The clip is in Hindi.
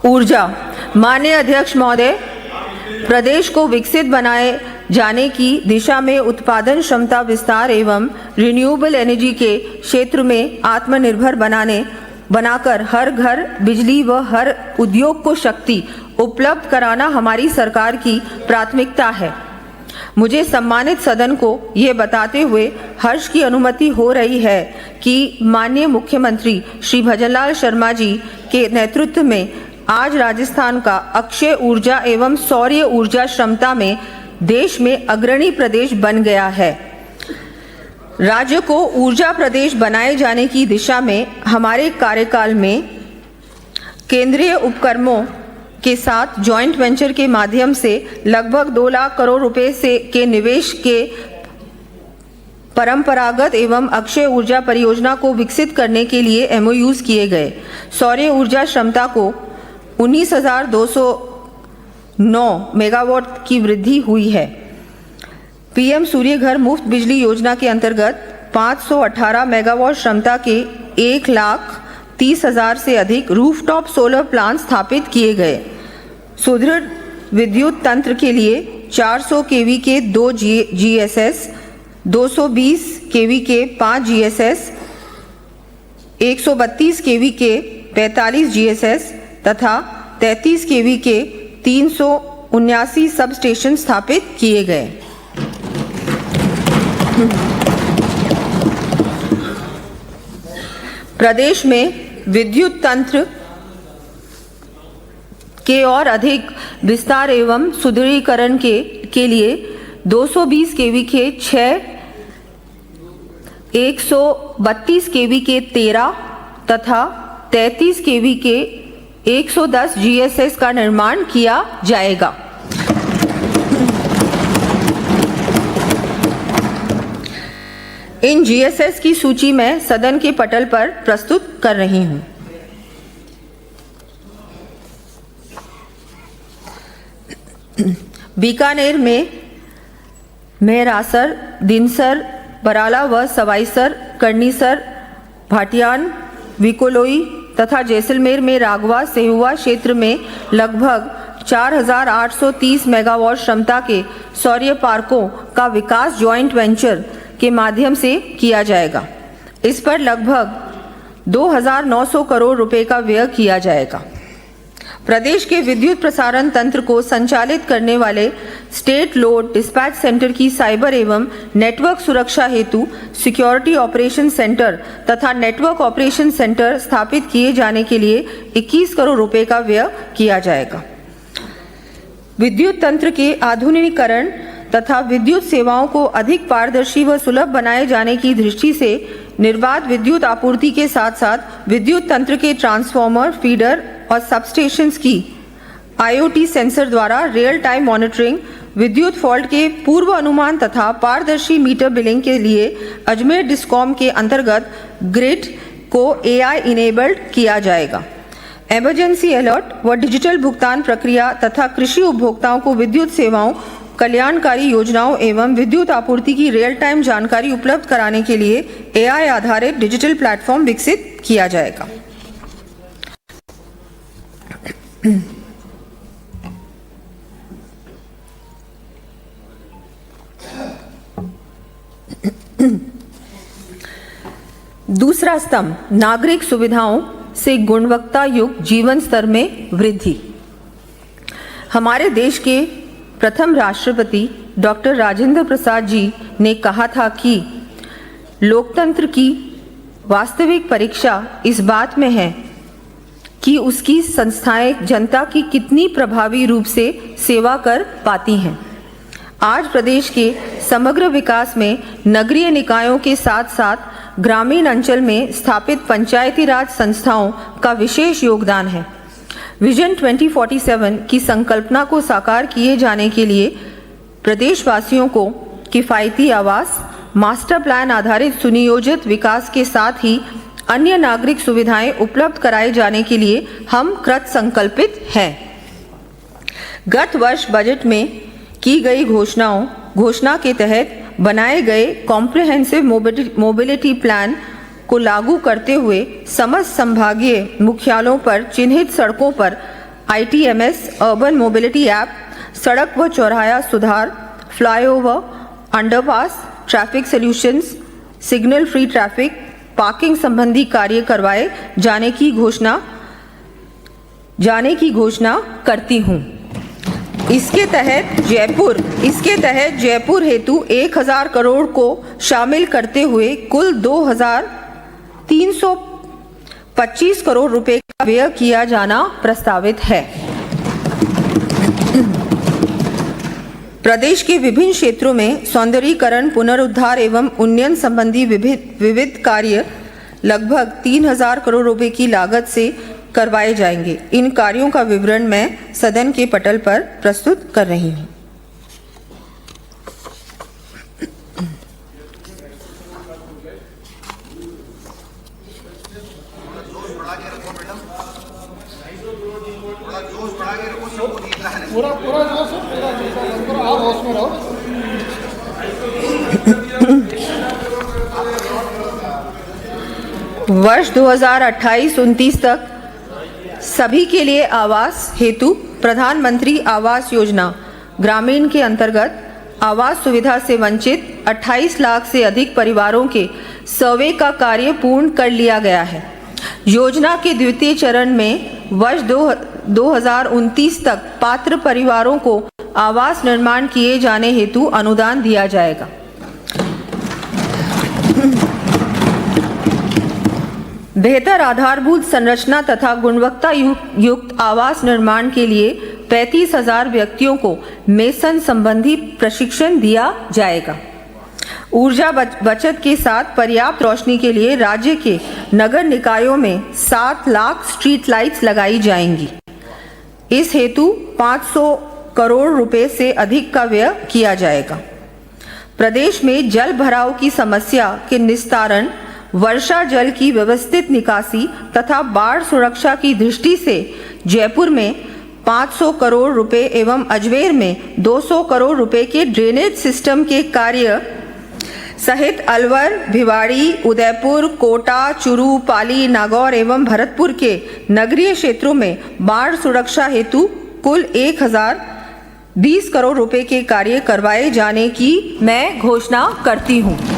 ऊर्जा। माननीय अध्यक्ष महोदय, प्रदेश को विकसित बनाए जाने की दिशा में उत्पादन क्षमता विस्तार एवं रिन्यूएबल एनर्जी के क्षेत्र में आत्मनिर्भर बनाकर हर घर बिजली व हर उद्योग को शक्ति उपलब्ध कराना हमारी सरकार की प्राथमिकता है। मुझे सम्मानित सदन को ये बताते हुए हर्ष की अनुमति हो रही है कि माननीय मुख्यमंत्री श्री भजनलाल शर्मा जी के नेतृत्व में आज राजस्थान का अक्षय ऊर्जा एवं सौर ऊर्जा क्षमता में देश में अग्रणी प्रदेश बन गया है। राज्य को ऊर्जा प्रदेश बनाए जाने की दिशा में हमारे कार्यकाल में केंद्रीय उपक्रमों के साथ जॉइंट वेंचर के माध्यम से लगभग 2 लाख करोड़ रुपए के निवेश के परंपरागत एवं अक्षय ऊर्जा परियोजना को विकसित करने के लिए एमओयूज किए गए। सौर ऊर्जा क्षमता को 19,209 मेगावाट की वृद्धि हुई है। पीएम सूर्य घर मुफ्त बिजली योजना के अंतर्गत 518 मेगावाट क्षमता के 1,30,000 से अधिक रूफटॉप सोलर प्लांट स्थापित किए गए। सुदृढ़ विद्युत तंत्र के लिए 400 केवी के 2 GSS, 220 केवी के 5 GSS, 132 केवी के 45 GSS तथा 33 केवी के 379 सब स्टेशन स्थापित किए गए। प्रदेश में विद्युत तंत्र के और अधिक विस्तार एवं सुदृढ़ीकरण के लिए 220 केवी के 6, 132 केवी के 13 तथा 33 केवी के 110 GSS का निर्माण किया जाएगा। इन GSS की सूची मैं सदन के पटल पर प्रस्तुत कर रही हूं। बीकानेर में मेहरासर, दिनसर, बराला व सवाईसर, कर्णीसर, भाटियान, विकोलोई तथा जैसलमेर में राघवा सेहुआ क्षेत्र में लगभग 4,830 मेगावाट क्षमता के सौर पार्कों का विकास जॉइंट वेंचर के माध्यम से किया जाएगा। इस पर लगभग 2,900 करोड़ रुपए का व्यय किया जाएगा। प्रदेश के विद्युत प्रसारण तंत्र को संचालित करने वाले स्टेट लोड डिस्पैच सेंटर की साइबर एवं नेटवर्क सुरक्षा हेतु सिक्योरिटी ऑपरेशन सेंटर तथा नेटवर्क ऑपरेशन सेंटर स्थापित किए जाने के लिए 21 करोड़ रुपए का व्यय किया जाएगा। विद्युत तंत्र के आधुनिकीकरण तथा विद्युत सेवाओं को अधिक पारदर्शी व सुलभ बनाए जाने की दृष्टि से निर्बाध विद्युत आपूर्ति के साथ साथ विद्युत तंत्र के ट्रांसफार्मर, फीडर और सबस्टेशंस की IoT सेंसर द्वारा रियल टाइम मॉनिटरिंग, विद्युत फॉल्ट के पूर्व अनुमान तथा पारदर्शी मीटर बिलिंग के लिए अजमेर डिस्कॉम के अंतर्गत ग्रिड को AI इनेबल्ड किया जाएगा। इमरजेंसी अलर्ट व डिजिटल भुगतान प्रक्रिया तथा कृषि उपभोक्ताओं को विद्युत सेवाओं, कल्याणकारी योजनाओं एवं विद्युत आपूर्ति की रियल टाइम जानकारी उपलब्ध कराने के लिए AI आधारित डिजिटल प्लेटफॉर्म विकसित किया जाएगा। दूसरा स्तंभ, नागरिक सुविधाओं से गुणवत्ता युक्त जीवन स्तर में वृद्धि। हमारे देश के प्रथम राष्ट्रपति डॉक्टर राजेंद्र प्रसाद जी ने कहा था कि लोकतंत्र की वास्तविक परीक्षा इस बात में है कि उसकी संस्थाएं जनता की कितनी प्रभावी रूप से सेवा कर पाती हैं। आज प्रदेश के समग्र विकास में नगरीय निकायों के साथ साथ ग्रामीण अंचल में स्थापित पंचायती राज संस्थाओं का विशेष योगदान है। विजन 2047 की संकल्पना को साकार किए जाने के लिए प्रदेशवासियों को किफ़ायती आवास, मास्टर प्लान आधारित सुनियोजित विकास के साथ ही अन्य नागरिक सुविधाएं उपलब्ध कराए जाने के लिए हम कृत संकल्पित हैं। गत वर्ष बजट में की गई घोषणा के तहत बनाए गए कॉम्प्रिहेंसिव मोबिलिटी प्लान को लागू करते हुए समस्त संभागीय मुख्यालयों पर चिन्हित सड़कों पर ITMS अर्बन मोबिलिटी ऐप, सड़क व चौराहा सुधार, flyover, underpass, traffic solutions, signal free traffic, parking संबंधी कार्य करवाए जाने की घोषणा करती हूँ। इसके तहत जयपुर हेतु 1000 करोड़ को शामिल करते हुए कुल 2325 करोड़ रुपए का व्यय किया जाना प्रस्तावित है। प्रदेश के विभिन्न क्षेत्रों में सौंदर्यीकरण, पुनरुद्धार एवं उन्नयन संबंधी विविध कार्य लगभग 3000 करोड़ रुपए की लागत से करवाए जाएंगे। इन कार्यों का विवरण मैं सदन के पटल पर प्रस्तुत कर रही हूँ। पूरा जोश है, पूरा आप होश में रहो। वर्ष 2028-29 तक सभी के लिए आवास हेतु प्रधानमंत्री आवास योजना ग्रामीण के अंतर्गत आवास सुविधा से वंचित 28 लाख से अधिक परिवारों के सर्वे का कार्य पूर्ण कर लिया गया है। योजना के द्वितीय चरण में वर्ष 2029 तक पात्र परिवारों को आवास निर्माण किए जाने हेतु अनुदान दिया जाएगा। बेहतर आधारभूत संरचना तथा गुणवत्ता युक्त आवास निर्माण के लिए 35,000 व्यक्तियों को मेसन संबंधी प्रशिक्षण दिया जाएगा। ऊर्जा बचत के साथ पर्याप्त रोशनी के लिए राज्य के नगर निकायों में 7 लाख स्ट्रीट लाइट्स लगाई जाएंगी। इस हेतु 500 करोड़ रुपए से अधिक का व्यय किया जाएगा। प्रदेश में जल भराव की समस्या के निस्तारण, वर्षा जल की व्यवस्थित निकासी तथा बाढ़ सुरक्षा की दृष्टि से जयपुर में 500 करोड़ रुपए एवं अजमेर में 200 करोड़ रुपए के ड्रेनेज सिस्टम के कार्य सहित अलवर, भिवाड़ी, उदयपुर, कोटा, चूरू, पाली, नागौर एवं भरतपुर के नगरीय क्षेत्रों में बाढ़ सुरक्षा हेतु कुल 1020 करोड़ रुपए के कार्य करवाए जाने की मैं घोषणा करती हूँ।